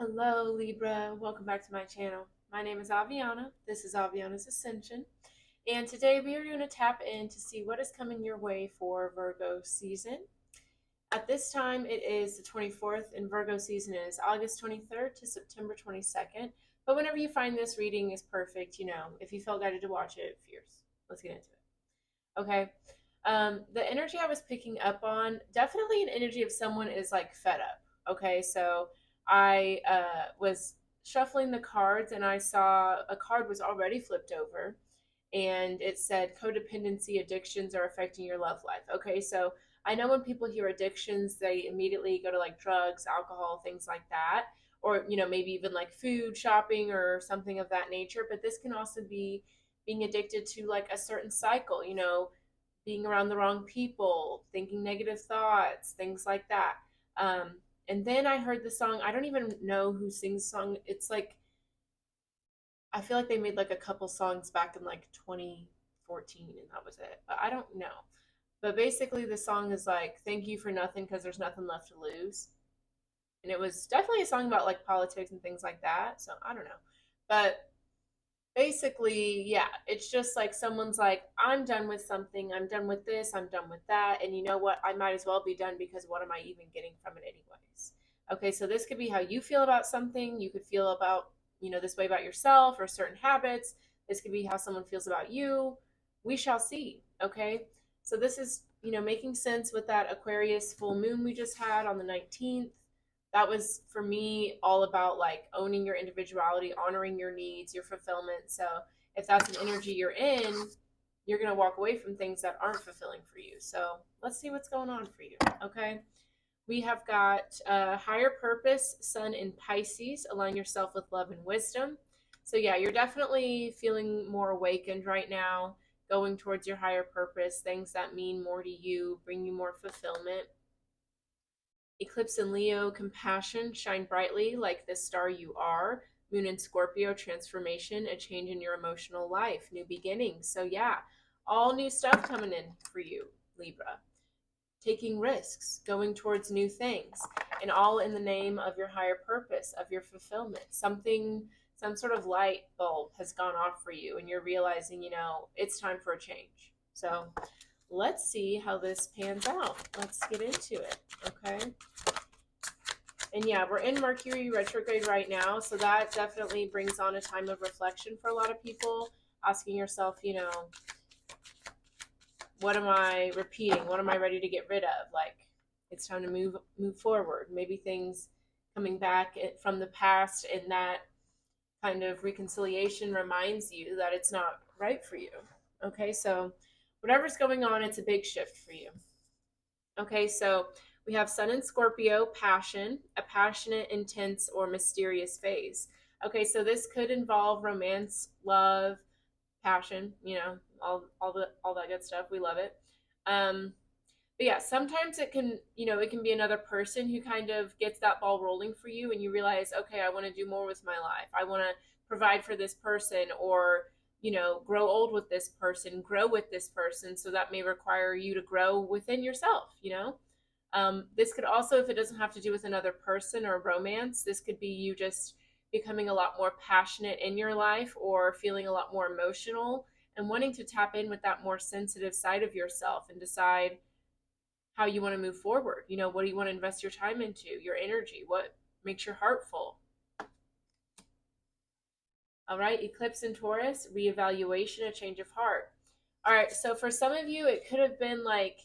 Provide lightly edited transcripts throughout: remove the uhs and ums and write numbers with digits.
Hello, Libra. Welcome back to my channel. My name is Aviana. This is Aviana's Ascension. And today we are going to tap in to see what is coming your way for Virgo season. At this time, it is the 24th, and Virgo season is August 23rd to September 22nd. But whenever you find this reading is perfect, if you felt guided to watch it, fierce. Let's get into it. Okay. The energy I was picking up on, definitely an energy of someone is like fed up. Okay, so I was shuffling the cards and I saw a card was already flipped over and it said codependency addictions are affecting your love life. Okay, so I know when people hear addictions, they immediately go to like drugs, alcohol, things like that, or maybe even like food, shopping, or something of that nature. But this can also be being addicted to like a certain cycle, being around the wrong people, thinking negative thoughts, things like that. Um, and then I heard the song. I don't even know who sings the song. It's like I feel like they made like a couple songs back in like 2014, and that was it. But I don't know. But basically, the song is like "Thank you for nothing because there's nothing left to lose," and it was definitely a song about like politics and things like that. So I don't know, but basically, yeah, it's just like someone's like, I'm done with something, I'm done with this, I'm done with that, and you know what? I might as well be done because what am I even getting from it, anyways? Okay, so this could be how you feel about something. You could feel about, this way about yourself or certain habits. This could be how someone feels about you. We shall see. Okay, so this is, making sense with that Aquarius full moon we just had on the 19th. That was for me all about like owning your individuality, honoring your needs, your fulfillment. So if that's an energy you're in, you're going to walk away from things that aren't fulfilling for you. So let's see what's going on for you. Okay. We have got higher purpose, sun in Pisces. Align yourself with love and wisdom. So, yeah, you're definitely feeling more awakened right now, going towards your higher purpose, things that mean more to you, bring you more fulfillment. Eclipse in Leo, compassion, shine brightly like the star you are. Moon in Scorpio, transformation, a change in your emotional life, new beginnings. So, yeah, all new stuff coming in for you, Libra. Taking risks, going towards new things, and all in the name of your higher purpose, of your fulfillment. Some sort of light bulb has gone off for you, and you're realizing, it's time for a change. So, let's see how this pans out. Let's get into it, okay? And yeah, we're in Mercury retrograde right now, so that definitely brings on a time of reflection for a lot of people, asking yourself, what am I repeating? What am I ready to get rid of? Like it's time to move forward. Maybe things coming back from the past and that kind of reconciliation reminds you that it's not right for you. Okay, so whatever's going on, it's a big shift for you. Okay, so we have Sun in Scorpio, passion, a passionate, intense, or mysterious phase. Okay, so this could involve romance, love, passion, all that good stuff. We love it. But yeah, sometimes it can be another person who kind of gets that ball rolling for you, and you realize, okay, I want to do more with my life. I want to provide for this person, or grow old with this person, grow with this person. So that may require you to grow within yourself. This could also, if it doesn't have to do with another person or romance, this could be you just becoming a lot more passionate in your life or feeling a lot more emotional and wanting to tap in with that more sensitive side of yourself and decide how you want to move forward. What do you want to invest your time into, your energy? What makes your heart full? All right, eclipse in Taurus, reevaluation, a change of heart. All right, so for some of you, it could have been like,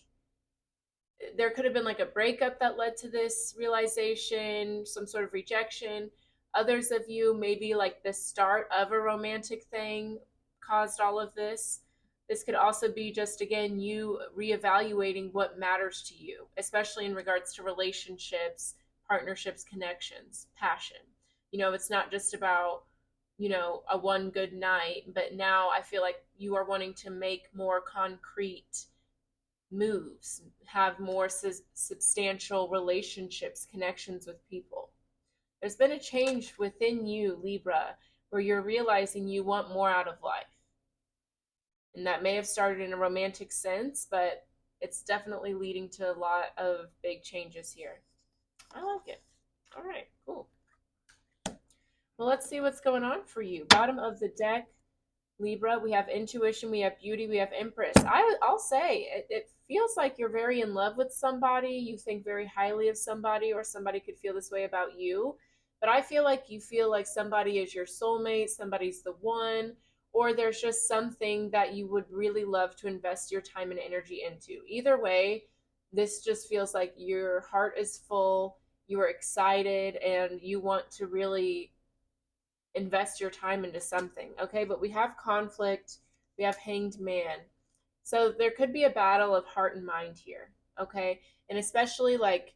there could have been like a breakup that led to this realization, some sort of rejection. Others of you, maybe like the start of a romantic thing caused all of this. This could also be just, again, you reevaluating what matters to you, especially in regards to relationships, partnerships, connections, passion. It's not just about, a one good night, but now I feel like you are wanting to make more concrete moves, have more substantial relationships, connections with people. There's been a change within you, Libra, where you're realizing you want more out of life. And that may have started in a romantic sense, but it's definitely leading to a lot of big changes here. I like it. All right, cool. Well, let's see what's going on for you. Bottom of the deck, Libra, we have intuition, we have beauty, we have Empress. I'll say it feels like you're very in love with somebody. You think very highly of somebody, or somebody could feel this way about you. But I feel like you feel like somebody is your soulmate, somebody's the one, or there's just something that you would really love to invest your time and energy into. Either way, this just feels like your heart is full, you are excited, and you want to really invest your time into something. Okay, but we have conflict, we have hanged man. So there could be a battle of heart and mind here. Okay, and especially like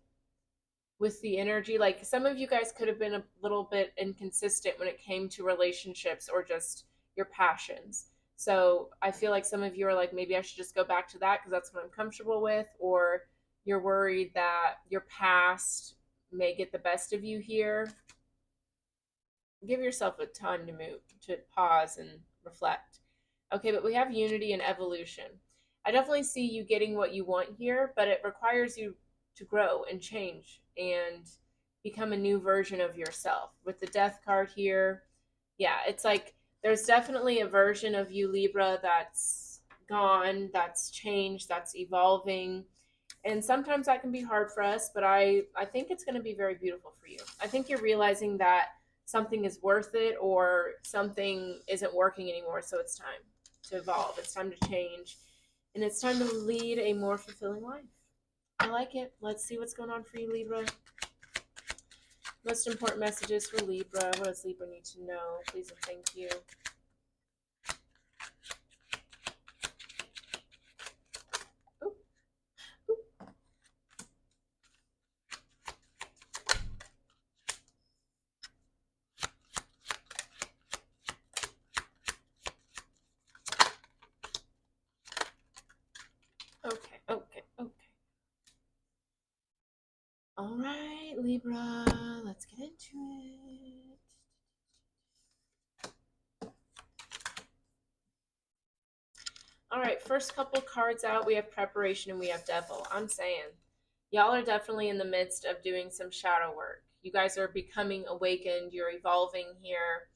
with the energy, like some of you guys could have been a little bit inconsistent when it came to relationships or just your passions. So I feel like some of you are like, maybe I should just go back to that because that's what I'm comfortable with, or you're worried that your past may get the best of you here. Give yourself a time to move, to pause and reflect. Okay, but we have unity and evolution. I definitely see you getting what you want here, but it requires you to grow and change and become a new version of yourself. With the death card here, yeah, it's like there's definitely a version of you, Libra, that's gone, that's changed, that's evolving. And sometimes that can be hard for us, but I think it's going to be very beautiful for you. I think you're realizing that something is worth it or something isn't working anymore, so it's time to evolve. It's time to change. And it's time to lead a more fulfilling life. I like it. Let's see what's going on for you, Libra. Most important messages for Libra. What does Libra need to know? Please and thank you. Ooh. Ooh. Okay. All right, Libra, let's get into it. All right, first couple cards out, we have preparation and we have devil. I'm saying y'all are definitely in the midst of doing some shadow work. You guys are becoming awakened, you're evolving here.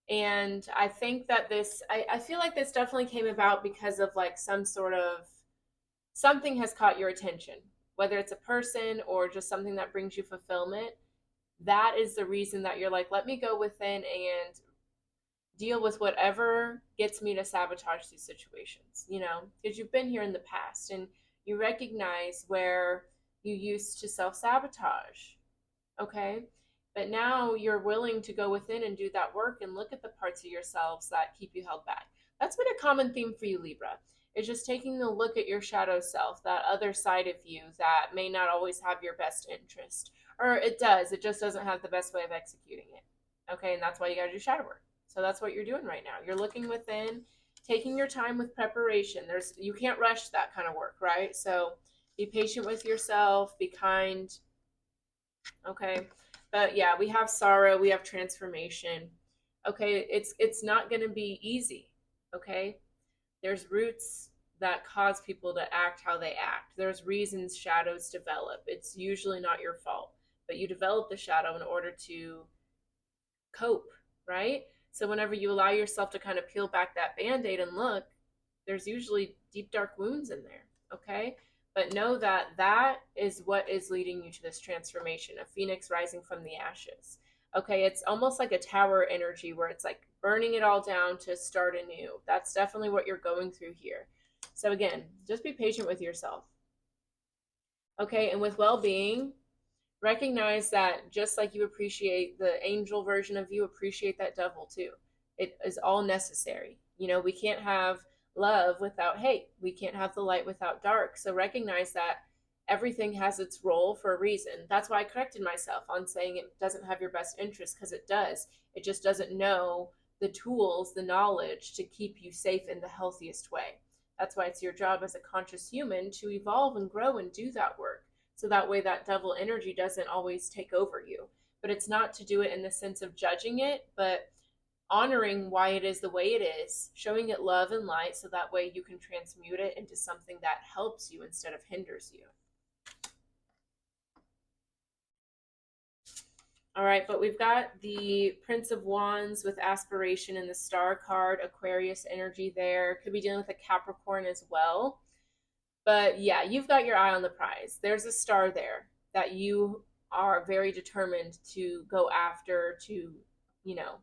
And I think that I feel like this definitely came about because of like some sort of something has caught your attention, whether it's a person or just something that brings you fulfillment. That is the reason that you're like, let me go within and deal with whatever gets me to sabotage these situations, because you've been here in the past and you recognize where you used to self-sabotage. Okay, but now you're willing to go within and do that work and look at the parts of yourselves that keep you held back. That's been a common theme for you, Libra. It's just taking a look at your shadow self, that other side of you that may not always have your best interest, or it does, it just doesn't have the best way of executing it. Okay, and that's why you got to do shadow work. So that's what you're doing right now. You're looking within, taking your time with preparation. You can't rush that kind of work, right? So be patient with yourself, be kind. Okay, but yeah, we have sorrow, we have transformation. Okay, it's not going to be easy. Okay, there's roots that cause people to act how they act. There's reasons shadows develop. It's usually not your fault, but you develop the shadow in order to cope, right? So whenever you allow yourself to kind of peel back that band-aid and look, there's usually deep dark wounds in there. Okay, but know that that is what is leading you to this transformation, a phoenix rising from the ashes. Okay, it's almost like a tower energy where it's like burning it all down to start anew. That's definitely what you're going through here. So again, just be patient with yourself. Okay, and with well-being, recognize that just like you appreciate the angel version of you, appreciate that devil too. It is all necessary. We can't have love without hate. We can't have the light without dark. So recognize that everything has its role for a reason. That's why I corrected myself on saying it doesn't have your best interest, because it does. It just doesn't know the tools, the knowledge to keep you safe in the healthiest way. That's why it's your job as a conscious human to evolve and grow and do that work. So that way that devil energy doesn't always take over you. But it's not to do it in the sense of judging it, but honoring why it is the way it is, showing it love and light so that way you can transmute it into something that helps you instead of hinders you. All right, but we've got the Prince of Wands with aspiration in the Star card, Aquarius energy there. Could be dealing with a Capricorn as well. But yeah, you've got your eye on the prize. There's a star there that you are very determined to go after, to, you know,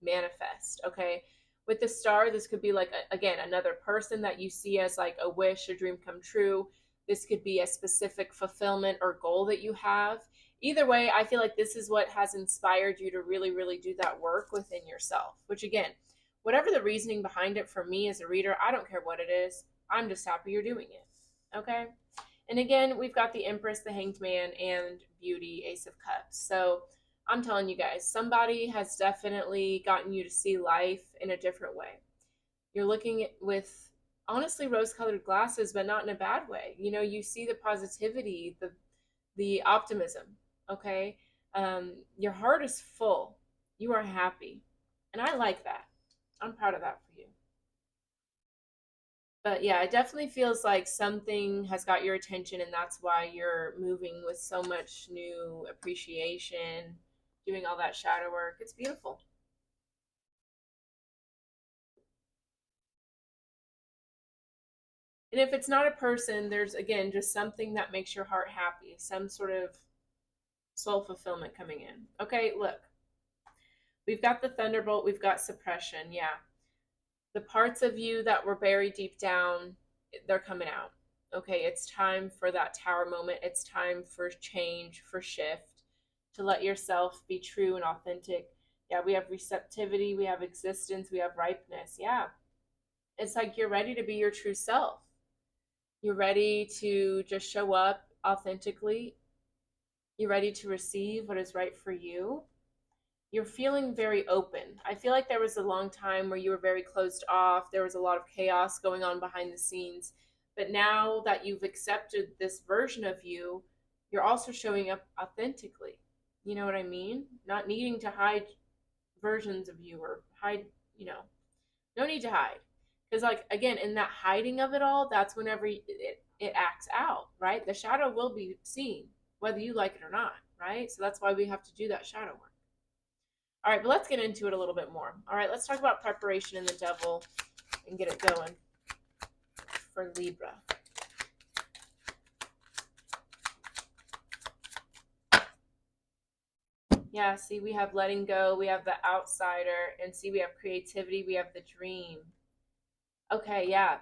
manifest. Okay. With the star, this could be like, again, another person that you see as like a wish, a dream come true. This could be a specific fulfillment or goal that you have. Either way, I feel like this is what has inspired you to really, really do that work within yourself, which again, whatever the reasoning behind it for me as a reader, I don't care what it is. I'm just happy you're doing it. Okay. And again, we've got the Empress, the Hanged Man, and Beauty, Ace of Cups. So I'm telling you guys, somebody has definitely gotten you to see life in a different way. You're looking at with honestly rose-colored glasses, but not in a bad way. You know, you see the positivity, the optimism. Okay, your heart is full. You are happy, and I like that. I'm proud of that for you. But yeah, it definitely feels like something has got your attention, and that's why you're moving with so much new appreciation, doing all that shadow work. It's beautiful. And if it's not a person, there's again just something that makes your heart happy, some sort of soul fulfillment coming in. Okay, look, we've got the thunderbolt, we've got suppression. Yeah, the parts of you that were buried deep down, they're coming out. Okay, it's time for that tower moment. It's time for change, for shift, to let yourself be true and authentic. Yeah, we have receptivity, we have existence, we have ripeness. Yeah, it's like you're ready to be your true self. You're ready to just show up authentically. You're ready to receive what is right for you. You're feeling very open. I feel like there was a long time where you were very closed off. There was a lot of chaos going on behind the scenes. But now that you've accepted this version of you, you're also showing up authentically. You know what I mean? Not needing to hide versions of you or hide, you know, no need to hide. Because, like, again, in that hiding of it all, that's whenever it acts out, right? The shadow will be seen, whether you like it or not, right? So that's why we have to do that shadow work. All right, but let's get into it a little bit more. All right, let's talk about preparation in the devil and get it going for Libra. Yeah, see, we have letting go, we have the outsider, and see, we have creativity, we have the dream. Okay, yeah.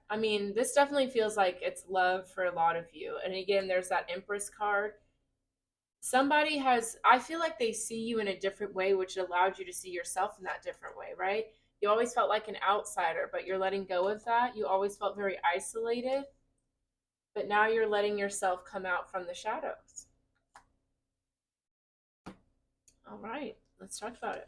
I mean, this definitely feels like it's love for a lot of you. And again, there's that Empress card. Somebody has, I feel like they see you in a different way, which allowed you to see yourself in that different way, right? You always felt like an outsider, but you're letting go of that. You always felt very isolated, but now you're letting yourself come out from the shadows. All right, let's talk about it.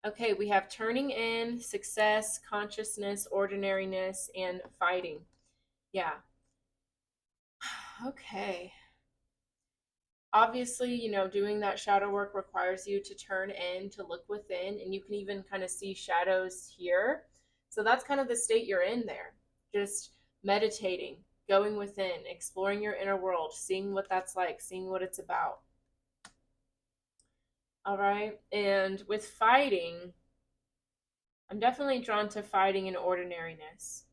Okay, we have turning in, success, consciousness, ordinariness, and fighting. Yeah. Okay. Obviously, you know, doing that shadow work requires you to turn in, to look within, and you can even kind of see shadows here. So that's kind of the state you're in there. Just meditating, going within, exploring your inner world, seeing what that's like, seeing what it's about. All right. And with fighting, I'm definitely drawn to fighting and ordinariness.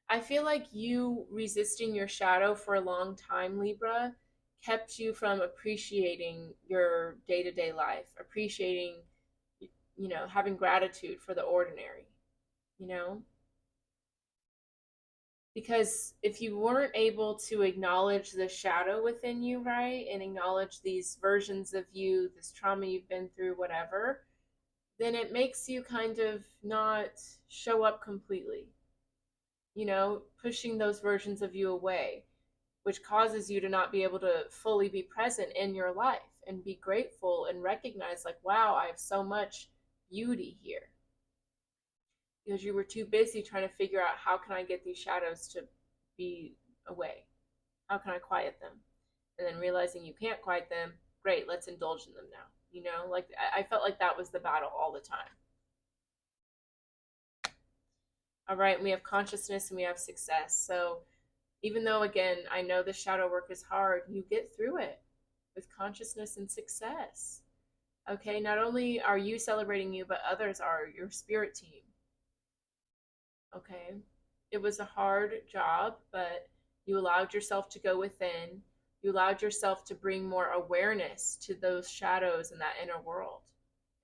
I feel like you resisting your shadow for a long time, Libra, kept you from appreciating your day to day life, appreciating, you know, having gratitude for the ordinary, you know? Because if you weren't able to acknowledge the shadow within you, right, and acknowledge these versions of you, this trauma you've been through, whatever, then it makes you kind of not show up completely, you know, pushing those versions of you away, which causes you to not be able to fully be present in your life and be grateful and recognize, like, wow, I have so much beauty here. Because you were too busy trying to figure out how can I get these shadows to be away? How can I quiet them? And then realizing you can't quiet them, great, let's indulge in them now. You know, like I felt like that was the battle all the time. All right, and we have consciousness and we have success. So even though, again, I know the shadow work is hard, you get through it with consciousness and success. Okay, not only are you celebrating you, but others are, your spirit team. Okay, it was a hard job, but you allowed yourself to go within. You allowed yourself to bring more awareness to those shadows in that inner world.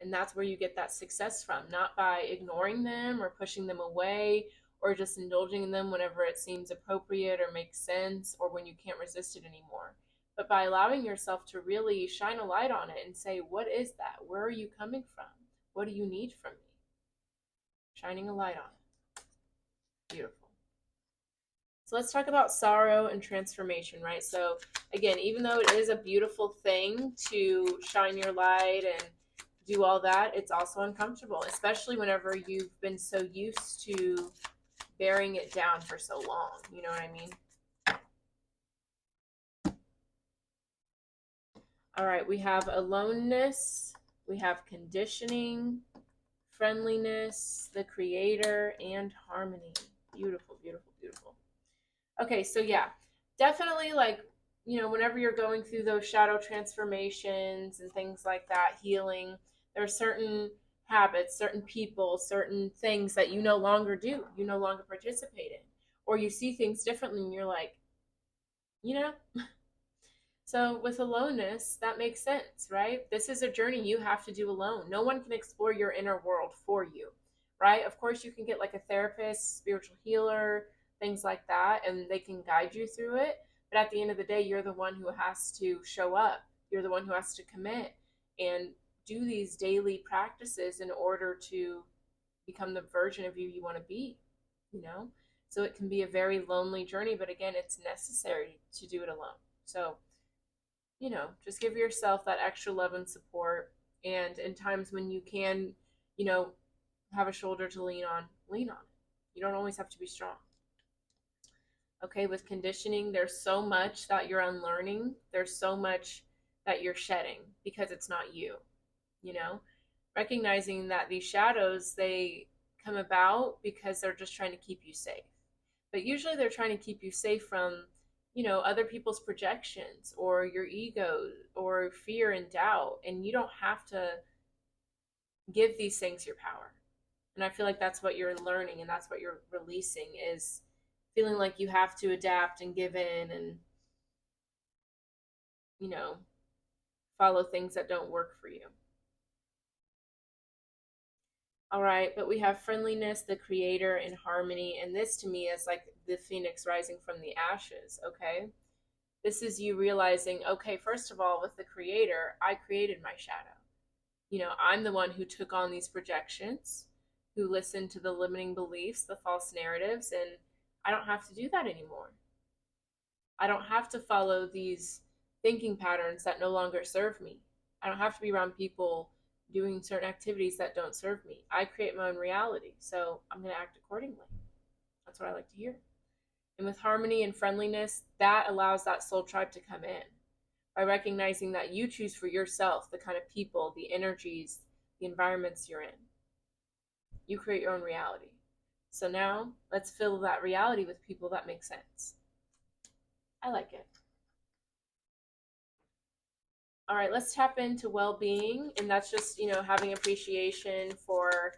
And that's where you get that success from, not by ignoring them or pushing them away or just indulging in them whenever it seems appropriate or makes sense or when you can't resist it anymore, but by allowing yourself to really shine a light on it and say, what is that? Where are you coming from? What do you need from me? Shining a light on it. Beautiful. So let's talk about sorrow and transformation, right? So again, even though it is a beautiful thing to shine your light and do all that, it's also uncomfortable, especially whenever you've been so used to bearing it down for so long. You know what I mean? All right, we have aloneness, we have conditioning, friendliness, the creator, and harmony. Beautiful, beautiful, beautiful. Okay, so yeah, definitely like, whenever you're going through those shadow transformations and things like that, healing, there are certain habits, certain people, certain things that you no longer do, you no longer participate in, or you see things differently and you're like, you know, so with aloneness, that makes sense, right? This is a journey you have to do alone. No one can explore your inner world for you, right? Of course, you can get like a therapist, spiritual healer, things like that, and they can guide you through it. But at the end of the day, you're the one who has to show up. You're the one who has to commit and do these daily practices in order to become the version of you want to be, you know? So it can be a very lonely journey, but again, it's necessary to do it alone. So just give yourself that extra love and support. And in times when you can, you know, have a shoulder to lean on, lean on it. You don't always have to be strong. Okay, with conditioning, there's so much that you're unlearning. There's so much that you're shedding because it's not you, you know? Recognizing that these shadows, they come about because they're just trying to keep you safe. But usually they're trying to keep you safe from other people's projections or your ego or fear and doubt, and you don't have to give these things your power. And I feel like that's what you're learning and that's what you're releasing, is feeling like you have to adapt and give in and you know follow things that don't work for you. All right, but we have friendliness, the creator, and harmony, and this to me is like the phoenix rising from the ashes. Okay, this is you realizing, okay, first of all, with the creator, I created my shadow. I'm the one who took on these projections, who listened to the limiting beliefs, the false narratives, and I don't have to do that anymore. I don't have to follow these thinking patterns that no longer serve me. I don't have to be around people doing certain activities that don't serve me. I create my own reality, so I'm going to act accordingly. That's what I like to hear. And with harmony and friendliness, that allows that soul tribe to come in by recognizing that you choose for yourself the kind of people, the energies, the environments you're in. You create your own reality. So now let's fill that reality with people that make sense. I like it. All right, let's tap into well-being, and that's just, having appreciation for,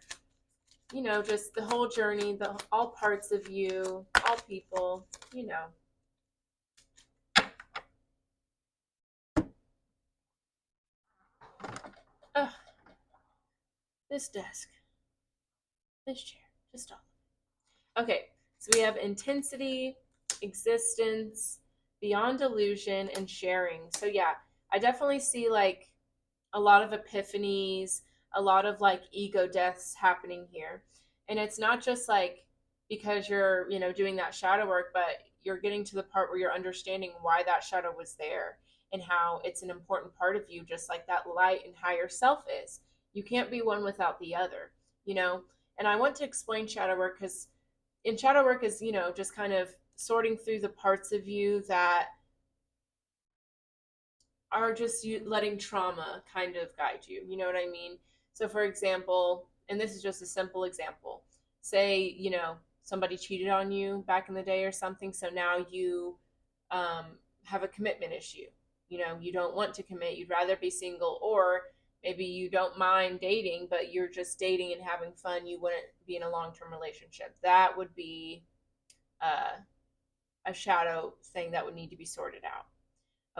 just the whole journey, all parts of you, all people, Ugh, this desk, this chair, just all. Okay, so we have intensity, existence, beyond illusion, and sharing. So yeah, I definitely see like a lot of epiphanies, a lot of like ego deaths happening here. And it's not just like because you're, doing that shadow work, but you're getting to the part where you're understanding why that shadow was there and how it's an important part of you, just like that light and higher self is. You can't be one without the other, you know? And I want to explain shadow work because in shadow work is, just kind of sorting through the parts of you that are just you letting trauma kind of guide you. You know what I mean? So, for example, and this is just a simple example, say, somebody cheated on you back in the day or something. So now you have a commitment issue. You know, you don't want to commit. You'd rather be single, or maybe you don't mind dating, but you're just dating and having fun. You wouldn't be in a long-term relationship. That would be a shadow thing that would need to be sorted out.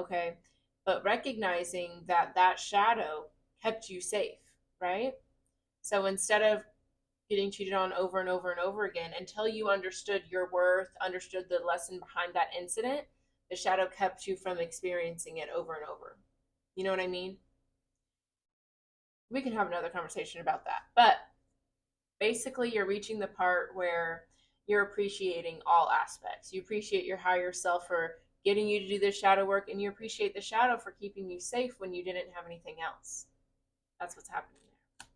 Okay. But recognizing that that shadow kept you safe, right? So instead of getting cheated on over and over and over again until you understood your worth, understood the lesson behind that incident, the shadow kept you from experiencing it over and over. You know what I mean? We can have another conversation about that. But basically, you're reaching the part where you're appreciating all aspects. You appreciate your higher self for getting you to do this shadow work, and you appreciate the shadow for keeping you safe when you didn't have anything else. That's what's happening there.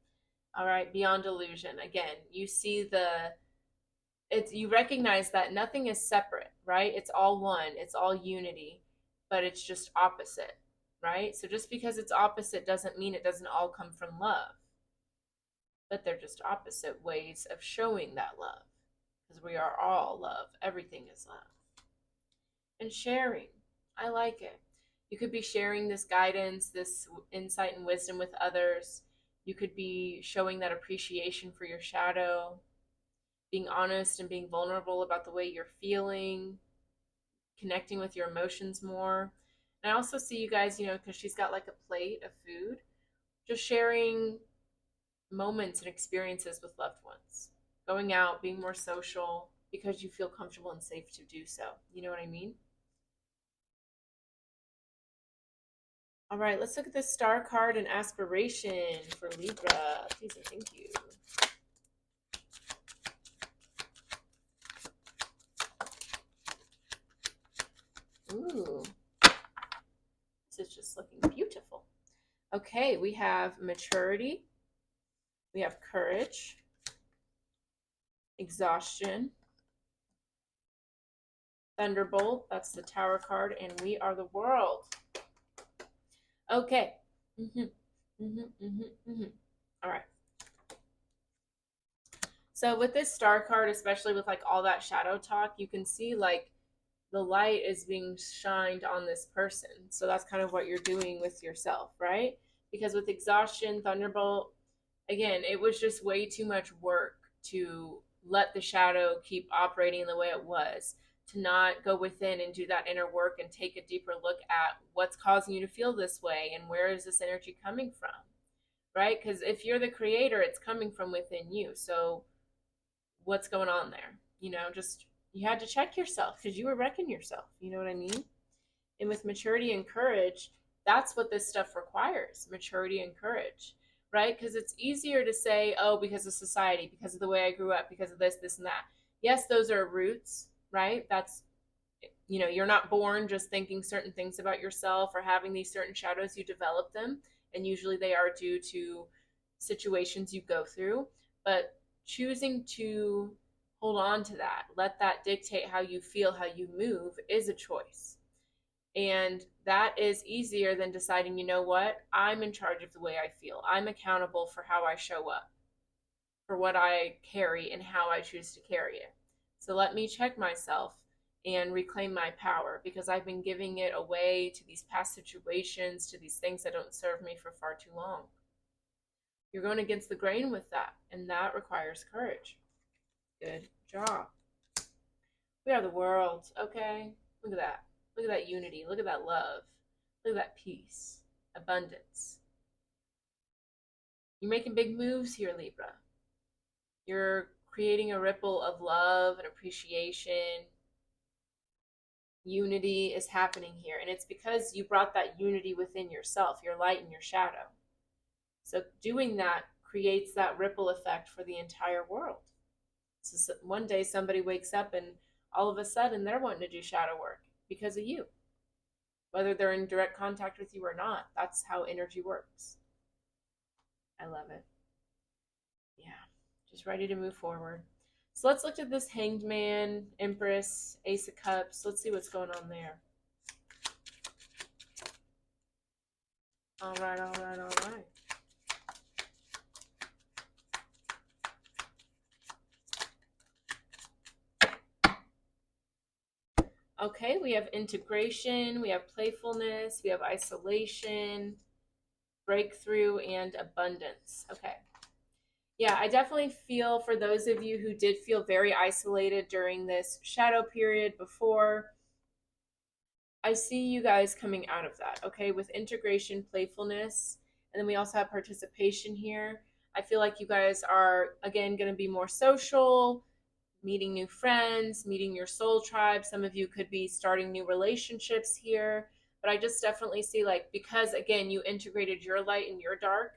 All right, beyond delusion. Again, you see you recognize that nothing is separate, right? It's all one, it's all unity, but it's just opposite, right? So just because it's opposite doesn't mean it doesn't all come from love, but they're just opposite ways of showing that love, because we are all love. Everything is love. And sharing, I like it. You could be sharing this guidance, this insight and wisdom with others. You could be showing that appreciation for your shadow, being honest and being vulnerable about the way you're feeling, connecting with your emotions more. And I also see you guys, you know, because she's got like a plate of food, just sharing moments and experiences with loved ones, going out, being more social because you feel comfortable and safe to do so. You know what I mean? All right, let's look at the star card and aspiration for Libra. Please and thank you. Ooh, this is just looking beautiful. Okay, we have maturity, we have courage, exhaustion, thunderbolt, that's the tower card, and we are the world. Okay. All right. So with this star card, especially with like all that shadow talk, you can see like the light is being shined on this person. So that's kind of what you're doing with yourself, right? Because with exhaustion, thunderbolt, again, it was just way too much work to let the shadow keep operating in the way it was, to not go within and do that inner work and take a deeper look at what's causing you to feel this way and where is this energy coming from, right? Because if you're the creator, it's coming from within you. So what's going on there? You know, just you had to check yourself because you were wrecking yourself. You know what I mean? And with maturity and courage, that's what this stuff requires, maturity and courage, right? Because it's easier to say, oh, because of society, because of the way I grew up, because of this, this, and that. Yes, those are roots, right? That's, you know, you're not born just thinking certain things about yourself or having these certain shadows. You develop them, and usually they are due to situations you go through. But choosing to hold on to that, let that dictate how you feel, how you move, is a choice. And that is easier than deciding, you know what, I'm in charge of the way I feel. I'm accountable for how I show up, for what I carry and how I choose to carry it. So let me check myself and reclaim my power, because I've been giving it away to these past situations, to these things that don't serve me for far too long. You're going against the grain with that, and that requires courage. Good job. We are the world, okay? Look at that. Look at that unity. Look at that love. Look at that peace, abundance. You're making big moves here, Libra. You're creating a ripple of love and appreciation. Unity is happening here. And it's because you brought that unity within yourself, your light and your shadow. So doing that creates that ripple effect for the entire world. So one day somebody wakes up and all of a sudden they're wanting to do shadow work because of you. Whether they're in direct contact with you or not, that's how energy works. I love it. Yeah, just ready to move forward. So let's look at this Hanged Man, Empress, Ace of Cups. Let's see what's going on there. All right, all right, all right. Okay, we have integration, we have playfulness, we have isolation, breakthrough, and abundance. Okay. Yeah, I definitely feel for those of you who did feel very isolated during this shadow period before, I see you guys coming out of that, okay, with integration, playfulness, and then we also have participation here. I feel like you guys are, again, going to be more social, meeting new friends, meeting your soul tribe. Some of you could be starting new relationships here. But I just definitely see, like, because again, you integrated your light and your dark,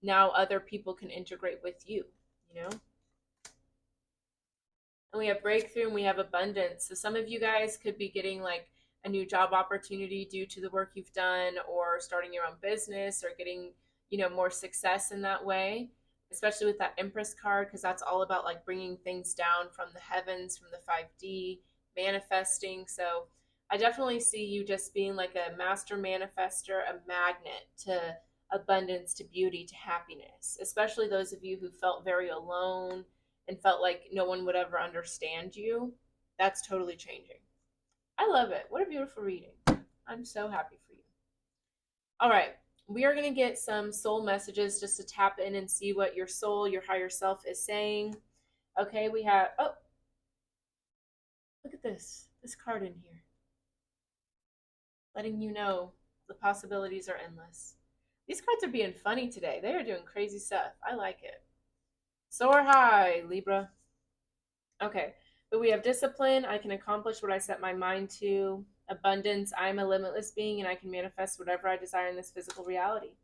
now other people can integrate with you, you know? And we have breakthrough and we have abundance. So some of you guys could be getting like a new job opportunity due to the work you've done, or starting your own business, or getting, more success in that way, especially with that Empress card, because that's all about like bringing things down from the heavens, from the 5D, manifesting. So I definitely see you just being like a master manifester, a magnet to abundance, to beauty, to happiness, especially those of you who felt very alone and felt like no one would ever understand you. That's totally changing. I love it. What a beautiful reading. I'm so happy for you. All right. We are going to get some soul messages just to tap in and see what your soul, your higher self is saying. Okay, we have, oh, look at this card in here, letting you know the possibilities are endless. These cards are being funny today. They are doing crazy stuff. I like it. Soar high, Libra. Okay, but we have discipline. I can accomplish what I set my mind to. Abundance. I am a limitless being and I can manifest whatever I desire in this physical reality.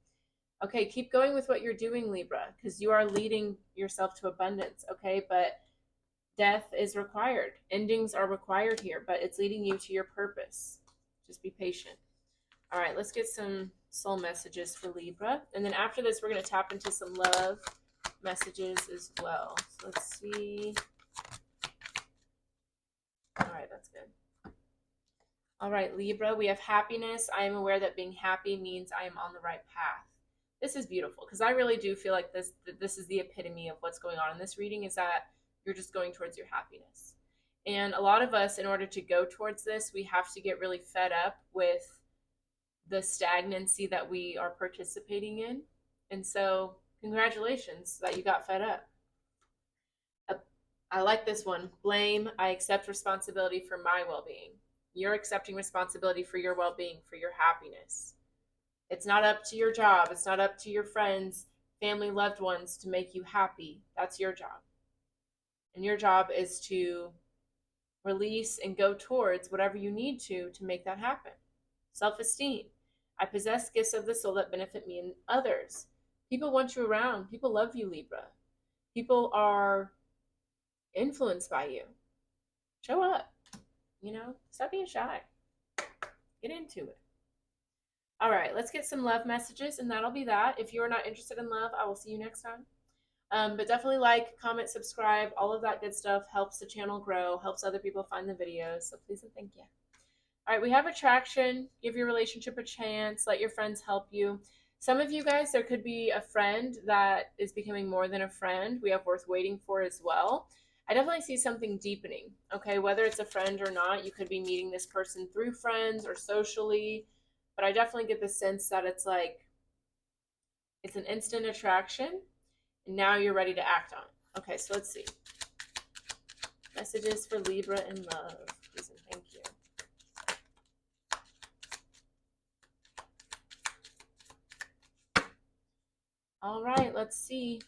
Okay, keep going with what you're doing, Libra, because you are leading yourself to abundance. Okay, but death is required. Endings are required here, but it's leading you to your purpose. Just be patient. All right, let's get some soul messages for Libra. And then after this, we're going to tap into some love messages as well. So let's see. All right, that's good. All right, Libra, we have happiness. I am aware that being happy means I am on the right path. This is beautiful because I really do feel like this is the epitome of what's going on in this reading, is that you're just going towards your happiness. And a lot of us, in order to go towards this, we have to get really fed up with the stagnancy that we are participating in. And so, congratulations that you got fed up. I like this one. Blame. I accept responsibility for my well being. You're accepting responsibility for your well being, for your happiness. It's not up to your job. It's not up to your friends, family, loved ones to make you happy. That's your job. And your job is to release and go towards whatever you need to make that happen. Self esteem. I possess gifts of the soul that benefit me and others. People want you around. People love you, Libra. People are influenced by you. Show up. Stop being shy. Get into it. All right, let's get some love messages, and that'll be that. If you are not interested in love, I will see you next time. But definitely like, comment, subscribe. All of that good stuff helps the channel grow, helps other people find the videos. So please and thank you. All right, we have attraction. Give your relationship a chance. Let your friends help you. Some of you guys, there could be a friend that is becoming more than a friend. We have worth waiting for as well. I definitely see something deepening, okay? Whether it's a friend or not, you could be meeting this person through friends or socially. But I definitely get the sense that it's like, it's an instant attraction, and now you're ready to act on it. Okay, so let's see. Messages for Libra in love. Please and thank you. All right, let's see.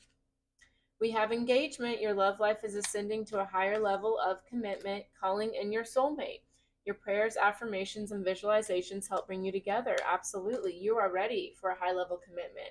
We have engagement. Your love life is ascending to a higher level of commitment, calling in your soulmate. Your prayers, affirmations, and visualizations help bring you together. Absolutely. You are ready for a high level commitment.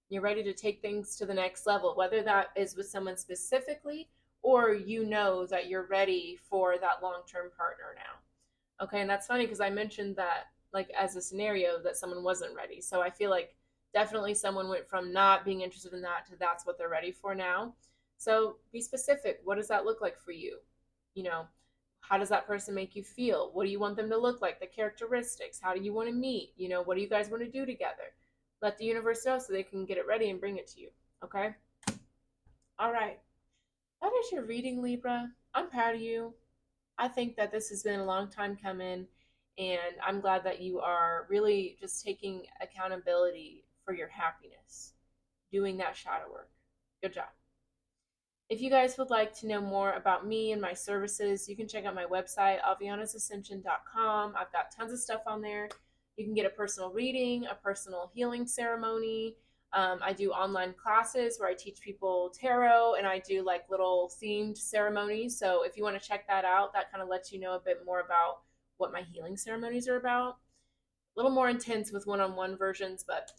You're ready to take things to the next level, whether that is with someone specifically or you know that you're ready for that long-term partner now. Okay, and that's funny because I mentioned that like as a scenario that someone wasn't ready. So I feel like definitely someone went from not being interested in that to that's what they're ready for now. So be specific. What does that look like for you? How does that person make you feel? What do you want them to look like? The characteristics. How do you want to meet? What do you guys want to do together? Let the universe know so they can get it ready and bring it to you. Okay? All right. That is your reading, Libra. I'm proud of you. I think that this has been a long time coming, and I'm glad that you are really just taking accountability for your happiness, doing that shadow work. Good job. If you guys would like to know more about me and my services, you can check out my website, avianasascension.com. I've got tons of stuff on there. You can get a personal reading, a personal healing ceremony. I do online classes where I teach people tarot, and I do like little themed ceremonies. So if you want to check that out, that kind of lets you know a bit more about what my healing ceremonies are about. A little more intense with one-on-one versions, but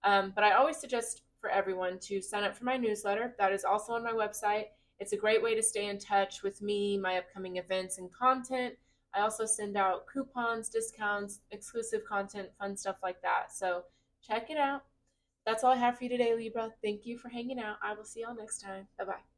but I always suggest for everyone to sign up for my newsletter. That is also on my website. It's a great way to stay in touch with me, my upcoming events and content. I also send out coupons, discounts, exclusive content, fun stuff like that. So check it out. That's all I have for you today, Libra. Thank you for hanging out. I will see y'all next time. Bye bye.